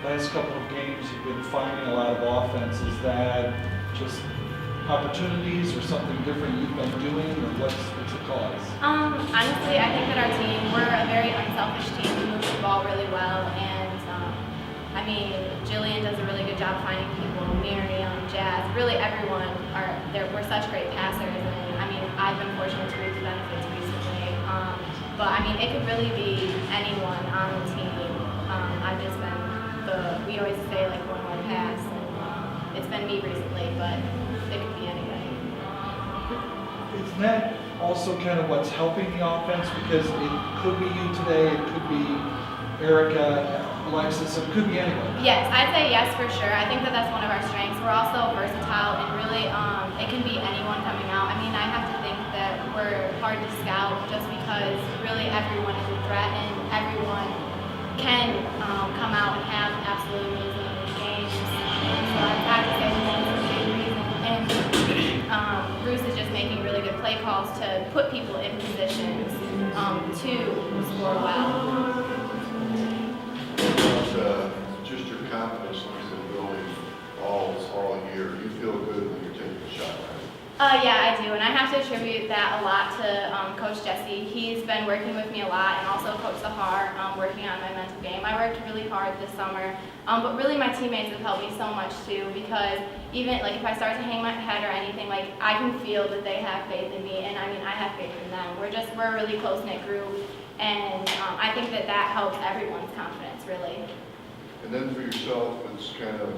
last couple of games you've been finding a lot of offense. Is that just opportunities or something different you've been doing, or what's the cause? Honestly, I think that our team, we're a very unselfish team. We move the ball really well, and I mean, Jillian does a really good job finding people. Miriam, Jazz, really everyone we're such great passers, and I mean, I've been fortunate to reap the benefits recently. But I mean, it could really be anyone on the team. I've just been we always say like one more pass, and it's been me recently, but it could be anybody. Isn't that also kind of what's helping the offense? Because it could be you today, it could be Erica, Alexis, it could be anyone. Yes, I'd say yes for sure. I think that that's one of our strengths. We're also versatile, and really it can be anyone coming out. I mean, I have to think that we're hard to scout just because really everyone is a threat, and everyone can come out and have absolutely amazing games. So I have to say that that's a big reason. And Bruce is just making really good play calls to put people in positions to score well. Just your confidence that you've been building all year. You feel good when you're taking a shot, right? Yeah, I do, and I have to attribute that a lot to Coach Jesse. He's been working with me a lot, and also Coach Sahar, working on my mental game. I worked really hard this summer, but really my teammates have helped me so much too, because even like if I start to hang my head or anything, like I can feel that they have faith in me, and I mean I have faith in them. We're a really close-knit group, and I think that helps everyone's confidence, really. And then for yourself, it's kind of,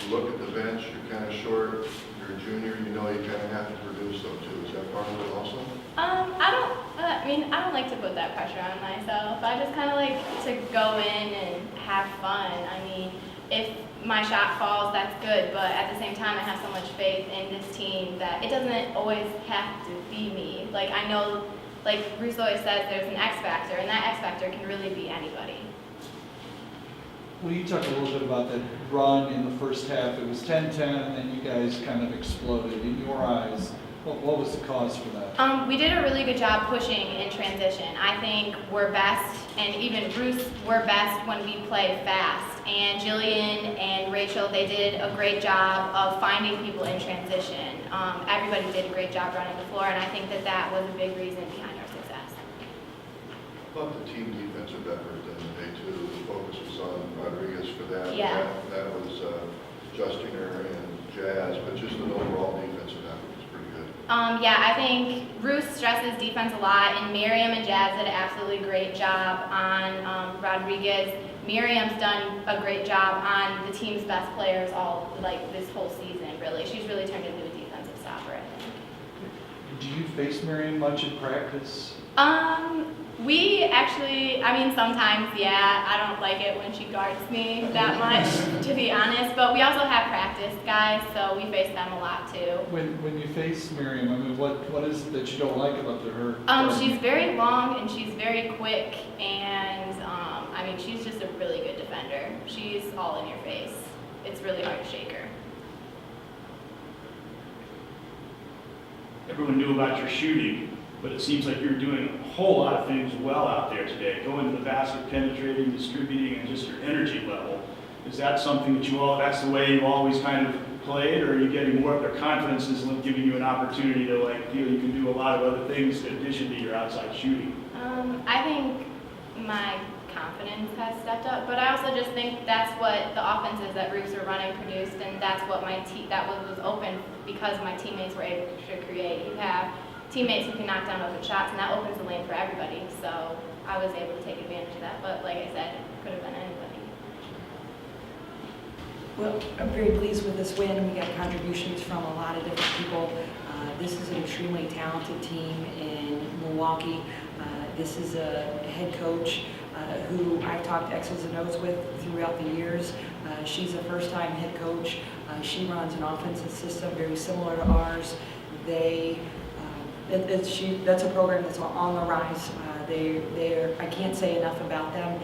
you look at the bench, you're kind of short, you're a junior, you know you kind of have to produce them too. Is that part of it also? I don't like to put that pressure on myself. I just kind of like to go in and have fun. I mean, if my shot falls, that's good, but at the same time, I have so much faith in this team that it doesn't always have to be me. Like, I know, like Bruce always says, there's an X factor, and that X factor can really be anybody. Well, you talked a little bit about that run in the first half. It was 10-10, and then you guys kind of exploded. In your eyes, what was the cause for that? We did a really good job pushing in transition. I think we're best, and even Bruce, we're best when we play fast. And Jillian and Rachel, they did a great job of finding people in transition. Everybody did a great job running the floor, and I think that was a big reason behind our success. How about the team defensive effort then today too? The focus was on Rodriguez for that. Yeah. That was Justinger and Jazz, but just an overall defensive effort was pretty good. Yeah, I think Bruce stresses defense a lot, and Miriam and Jazz did an absolutely great job on Rodriguez. Miriam's done a great job on the team's best players this whole season, really. She's really turned into a defensive stopper, I think. Do you face Miriam much in practice? We actually, sometimes, yeah, I don't like it when she guards me that much, to be honest, but we also have practice guys, so we face them a lot too. When you face Miriam, what is it that you don't like about her? She's very long and she's very quick, and she's just a really good defender. She's all in your face. It's really hard to shake her. Everyone knew about your shooting, but it seems like you're doing a whole lot of things well out there today. Going to the basket, penetrating, distributing, and just your energy level. Is that something that that's the way you always kind of played, or are you getting more of their confidence is giving you an opportunity to feel you can do a lot of other things in addition to your outside shooting? I think my confidence has stepped up, but I also just think that's what the offenses that Bruce are running produced, and that's what that was open because my teammates were able to create. You have teammates who can knock down open shots, and that opens the lane for everybody. So I was able to take advantage of that, but like I said, it could have been anybody. Well, I'm very pleased with this win. We got contributions from a lot of different people. This is an extremely talented team in Milwaukee. This is a head coach who I've talked X's and O's with throughout the years. She's a first-time head coach. She runs an offensive system very similar to ours. That's a program that's on the rise. I can't say enough about them.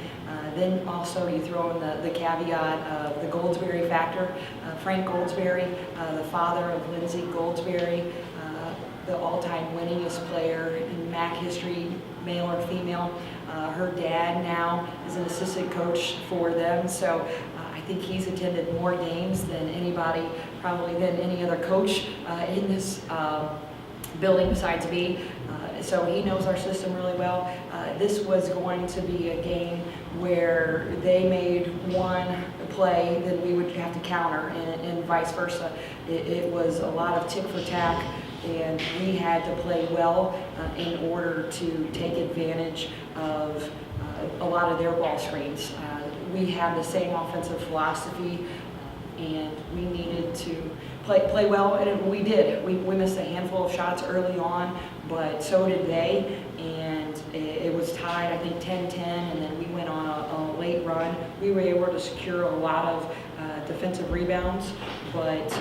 Then also you throw in the caveat of the Goldsberry factor. Frank Goldsberry, the father of Lindsay Goldsberry, the all-time winningest player in MAC history, male or female. Her dad now is an assistant coach for them. So I think he's attended more games than anybody, probably than any other coach in this building besides me. So he knows our system really well. This was going to be a game where they made one play, then we would have to counter, and vice versa. It was a lot of tick for tack, and we had to play well in order to take advantage of a lot of their ball screens. We have the same offensive philosophy, and we needed to play well, and we did. We missed a handful of shots early on, but so did they, and it was tied, I think, 10-10, and then we went on a late run. We were able to secure a lot of defensive rebounds, but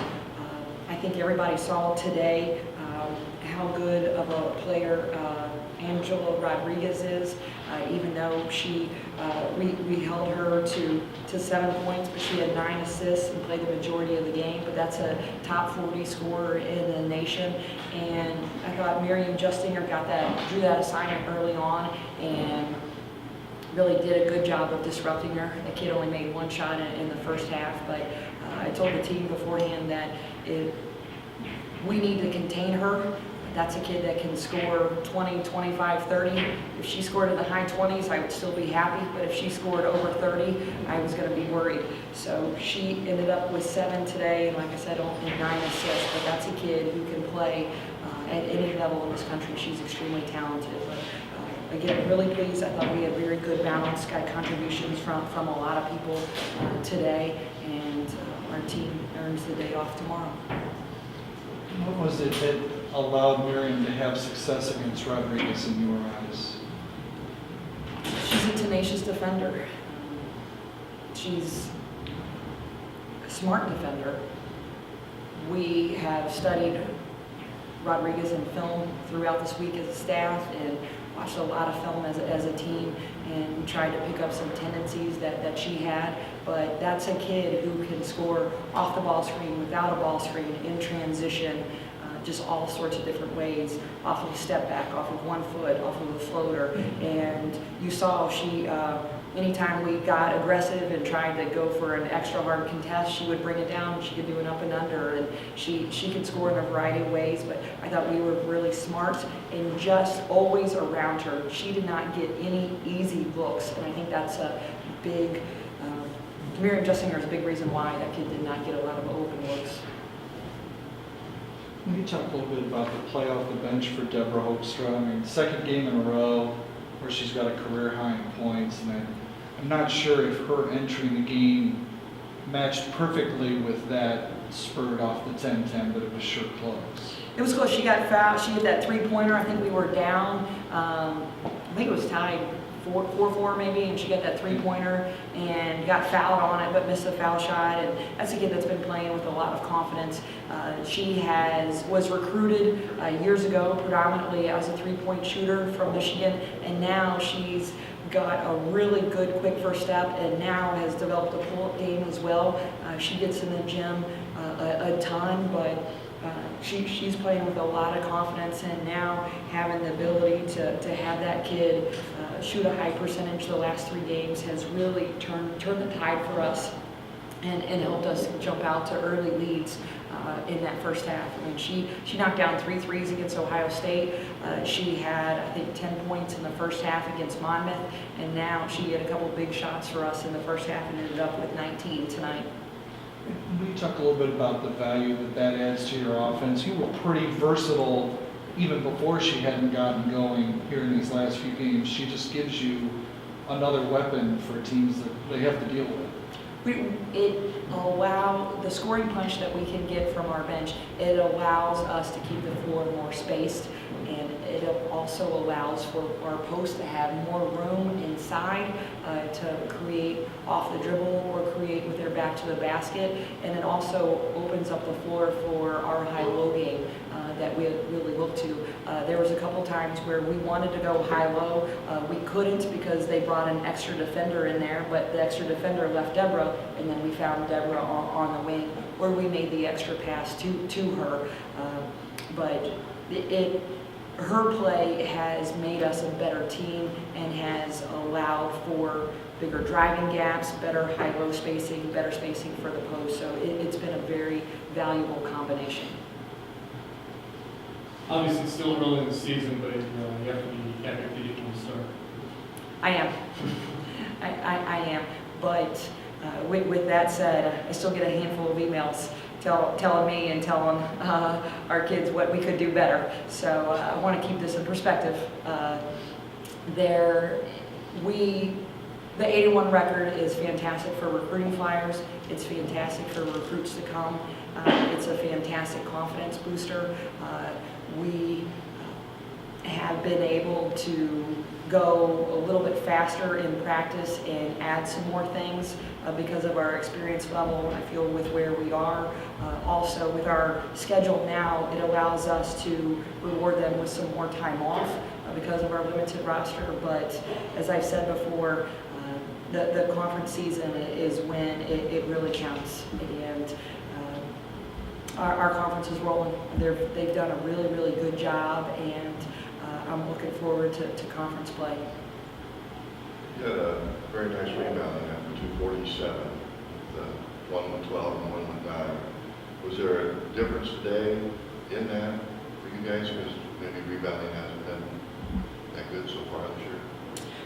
I think everybody saw today how good of a player Angela Rodriguez is, even though we held her to 7 points, but she had 9 assists and played the majority of the game. But that's a top 40 scorer in the nation. And I thought Miriam Justinger drew that assignment early on and really did a good job of disrupting her. The kid only made 1 shot in the first half, but I told the team beforehand that we need to contain her. That's a kid that can score 20, 25, 30. If she scored in the high 20s, I would still be happy, but if she scored over 30, I was going to be worried. So she ended up with 7 today, and like I said, only 9 assists, but that's a kid who can play at any level in this country. She's extremely talented. But again, really pleased. I thought we had very good balance, got contributions from a lot of people today, and our team earns the day off tomorrow. What was it that allowed Miriam to have success against Rodriguez in your eyes? She's a tenacious defender. She's a smart defender. We have studied Rodriguez in film throughout this week as a staff and watched a lot of film as a team and tried to pick up some tendencies that she had. But that's a kid who can score off the ball screen, without a ball screen, in transition, just all sorts of different ways, off of a step back, off of 1 foot, off of a floater. And you saw she, anytime we got aggressive and tried to go for an extra hard contest, she would bring it down. She could do an up and under, and she could score in a variety of ways. But I thought we were really smart and just always around her. She did not get any easy looks, and I think that's a big, Miriam Justinger is a big reason why that kid did not get a lot of open looks. Can you talk a little bit about the play off the bench for Deborah Hoekstra? I mean, 2nd game in a row where she's got a career high in points, and I'm not sure if her entering the game matched perfectly with that spurred off the 10-10, but it was sure close. It was close. She got fouled. She hit that 3-pointer. I think we were down. I think it was tied 4-4 maybe, and she got that 3-pointer and got fouled on it, but missed a foul shot. And that's a kid that's been playing with a lot of confidence. She was recruited years ago predominantly as a 3-point shooter from Michigan, and now she's got a really good quick first step, and now has developed a pull-up game as well. She gets in the gym a ton, but she's playing with a lot of confidence, and now having the ability to have that kid shoot a high percentage the last 3 games has really turned the tide for us and helped us jump out to early leads in that first half. I mean, she knocked down 3 threes against Ohio State. She had, I think, 10 points in the first half against Monmouth, and now she hit a couple big shots for us in the first half and ended up with 19 tonight. Can you talk a little bit about the value that adds to your offense? You were pretty versatile even before she hadn't gotten going here in these last few games. She just gives you another weapon for teams that they have to deal with. It allows the scoring punch that we can get from our bench. It allows us to keep the floor more spaced, and it also allows for our post to have more room inside to create off the dribble or create with their back to the basket. And it also opens up the floor for our high-low game that we really look to. There was a couple times where we wanted to go high-low. We couldn't because they brought an extra defender in there, but the extra defender left Deborah, and then we found Deborah on the wing, where we made the extra pass to her. But her play has made us a better team and has allowed for bigger driving gaps, better high-low spacing, better spacing for the post. So it's been a very valuable combination. Obviously, it's still early in the season, but you have to be happy if you didn't start. I am. I am. But with that said, I still get a handful of emails telling me and telling our kids what we could do better. So I want to keep this in perspective. The 81 record is fantastic for recruiting flyers. It's fantastic for recruits to come. It's a fantastic confidence booster. We have been able to go a little bit faster in practice and add some more things because of our experience level, I feel, with where we are. Also, with our schedule now, it allows us to reward them with some more time off because of our limited roster. But as I've said before, the conference season is when it really counts. And our conference is rolling. They've done a really, really good job, and I'm looking forward to conference play. You had a very nice rebound in that for 247, the 112 and 119. Was there a difference today in that for you guys? Because maybe rebounding hasn't been that good so far this year.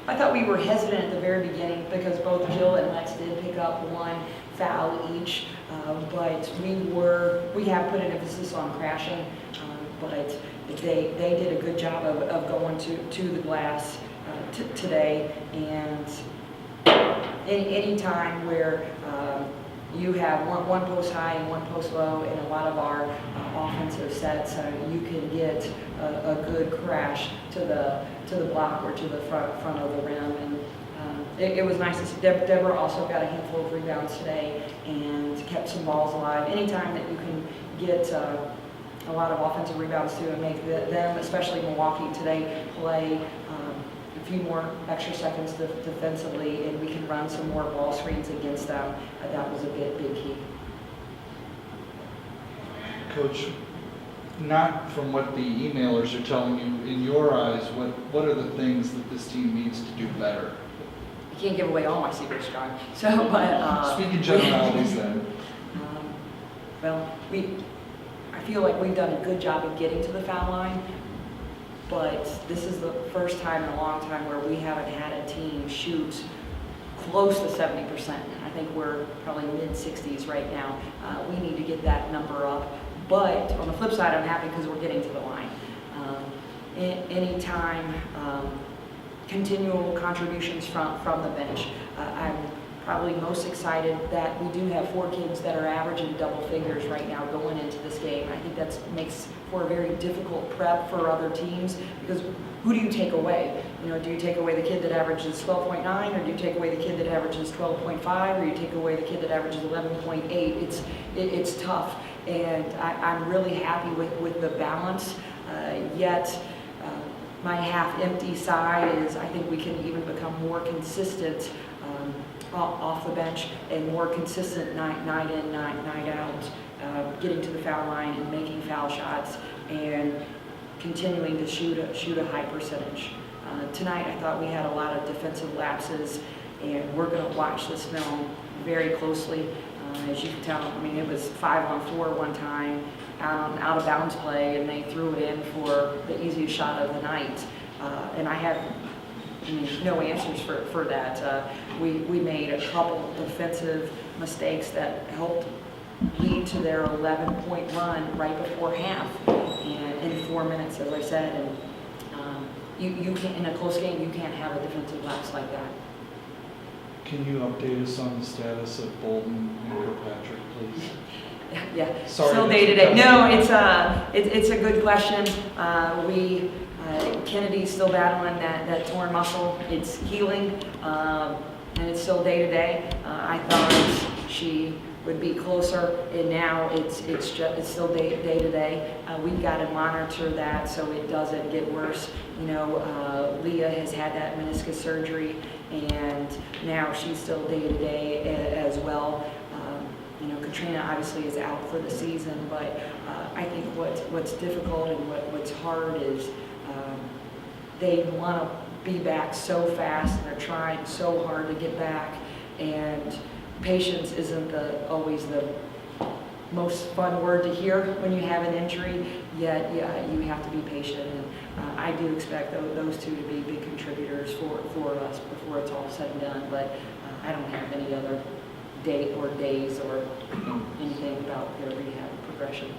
I thought we were hesitant at the very beginning because both Jill and Lex did pick up one foul each, but we have put an emphasis on crashing, but they did a good job of going to the glass today. And any time where you have one post high and one post low in a lot of our offensive sets, you can get a good crash to the block or to the front of the rim. And it was nice to see. Deborah also got a handful of rebounds today and kept some balls alive. Anytime that you can get a lot of offensive rebounds too and make them, especially Milwaukee today, play a few more extra seconds defensively, and we can run some more ball screens against them, that was a big key. Coach, not from what the emailers are telling you, in your eyes, what are the things that this team needs to do better? I can't give away all my secrets, John. So, but Speak in generalities then. Well, I feel like we've done a good job of getting to the foul line, but this is the first time in a long time where we haven't had a team shoot close to 70%. I think we're probably mid-60s right now. We need to get that number up. But on the flip side, I'm happy because we're getting to the line. Anytime continual contributions from the bench. I'm probably most excited that we do have 4 kids that are averaging double figures right now going into this game. I think that makes for a very difficult prep for other teams, because who do you take away? Do you take away the kid that averages 12.9, or do you take away the kid that averages 12.5, or you take away the kid that averages 11.8? It's tough, and I'm really happy with the balance, yet my half-empty side is I think we can even become more consistent off the bench and more consistent night in, night out, getting to the foul line and making foul shots and continuing to shoot a high percentage. Tonight I thought we had a lot of defensive lapses, and we're going to watch this film very closely. As you can tell, it was 5-on-4 one time, out of bounds play, and they threw it in for the easiest shot of the night. And I have no answers for that. We made a couple defensive mistakes that helped lead to their 11-point run right before half, and in 4 minutes, as I said. And you can't, in a close game, you can't have a defensive lapse like that. Can you update us on the status of Bolden and Kirkpatrick, please? Yeah, Sorry, still day to day. No, it's a good question. Kennedy's still battling that torn muscle. It's healing, and it's still day to day. I thought she would be closer, and now it's still day to day. We've got to monitor that so it doesn't get worse. Leah has had that meniscus surgery, and now she's still day to day as well. Katrina obviously is out for the season, but I think what's difficult and what's hard is they want to be back so fast and they're trying so hard to get back, and patience isn't always the most fun word to hear when you have an injury, yet you have to be patient, and I do expect those two to be big contributors for us before it's all said and done, but I don't have any other date or days or anything about their rehab progression.